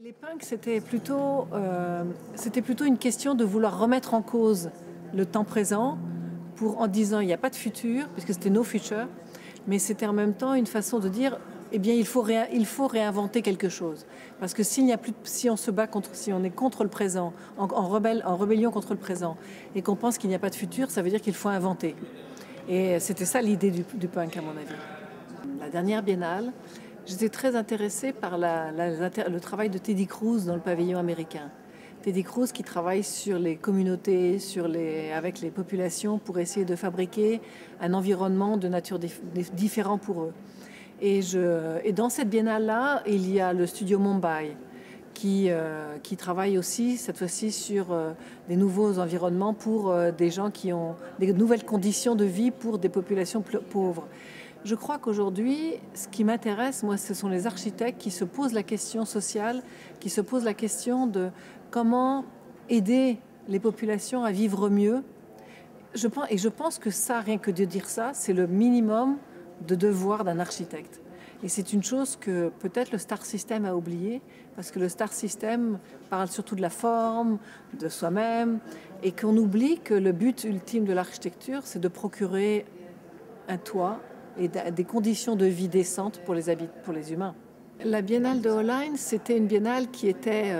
Les punks, c'était plutôt une question de vouloir remettre en cause le temps présent en disant il n'y a pas de futur, puisque c'était no future, mais c'était en même temps une façon de dire eh bien il faut réinventer quelque chose. Parce que si on se bat si on est contre le présent, en rébellion contre le présent, et qu'on pense qu'il n'y a pas de futur, ça veut dire qu'il faut inventer. Et c'était ça l'idée du punk, à mon avis. La dernière biennale, j'étais très intéressée par le travail de Teddy Cruz dans le pavillon américain. Teddy Cruz qui travaille sur les communautés, avec les populations pour essayer de fabriquer un environnement de nature différent pour eux. Et dans cette biennale-là, il y a le studio Mumbai qui travaille aussi, cette fois-ci, sur des nouveaux environnements pour des gens qui ont des nouvelles conditions de vie pour des populations pauvres. Je crois qu'aujourd'hui, ce qui m'intéresse, moi, ce sont les architectes qui se posent la question sociale, qui se posent la question de comment aider les populations à vivre mieux. Je pense que ça, rien que de dire ça, c'est le minimum de devoir d'un architecte. Et c'est une chose que peut-être le Star System a oublié, parce que le Star System parle surtout de la forme, de soi-même, et qu'on oublie que le but ultime de l'architecture, c'est de procurer un toit et des conditions de vie décentes pour les humains. La biennale de Hollein, c'était une biennale qui était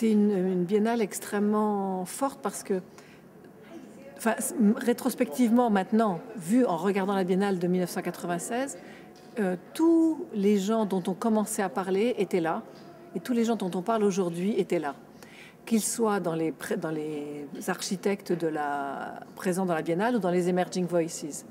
une biennale extrêmement forte parce que, rétrospectivement maintenant, vu en regardant la biennale de 1996, tous les gens dont on commençait à parler étaient là, et tous les gens dont on parle aujourd'hui étaient là. Qu'ils soient dans les architectes présents dans la biennale ou dans les Emerging Voices.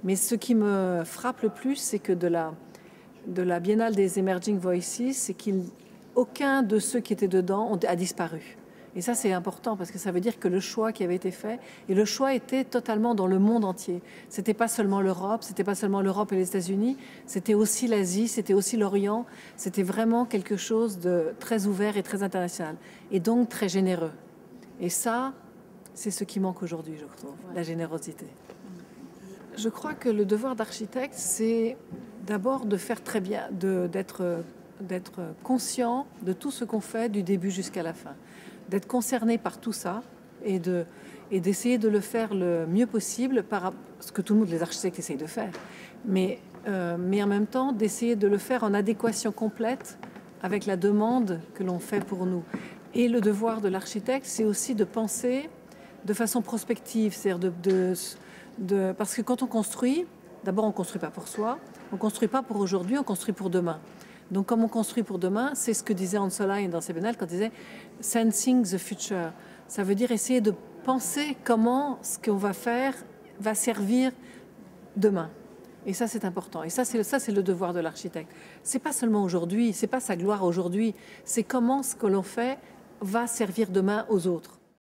Mais ce qui me frappe le plus, c'est que de la biennale des Emerging Voices, c'est qu'aucun de ceux qui étaient dedans a disparu. Et ça, c'est important parce que ça veut dire que le choix qui avait été fait, et le choix était totalement dans le monde entier. C'était pas seulement l'Europe, c'était pas seulement l'Europe et les États-Unis, c'était aussi l'Asie, c'était aussi l'Orient. C'était vraiment quelque chose de très ouvert et très international, et donc très généreux. Et ça, c'est ce qui manque aujourd'hui, je trouve, la générosité. Je crois que le devoir d'architecte, c'est d'abord de faire très bien, d'être conscient de tout ce qu'on fait du début jusqu'à la fin, d'être concerné par tout ça et d'essayer de le faire le mieux possible par ce que tout le monde, les architectes, essayent de faire, mais en même temps d'essayer de le faire en adéquation complète avec la demande que l'on fait pour nous. Et le devoir de l'architecte, c'est aussi de penser de façon prospective, c'est-à-dire parce que quand on construit, d'abord on ne construit pas pour soi, on ne construit pas pour aujourd'hui, on construit pour demain. Donc comme on construit pour demain, c'est ce que disait Hans Hollein dans ses biennales quand il disait « sensing the future ». Ça veut dire essayer de penser comment ce qu'on va faire va servir demain. Et ça, c'est important. Et ça, c'est le devoir de l'architecte. C'est pas seulement aujourd'hui, c'est pas sa gloire aujourd'hui, c'est comment ce que l'on fait va servir demain aux autres.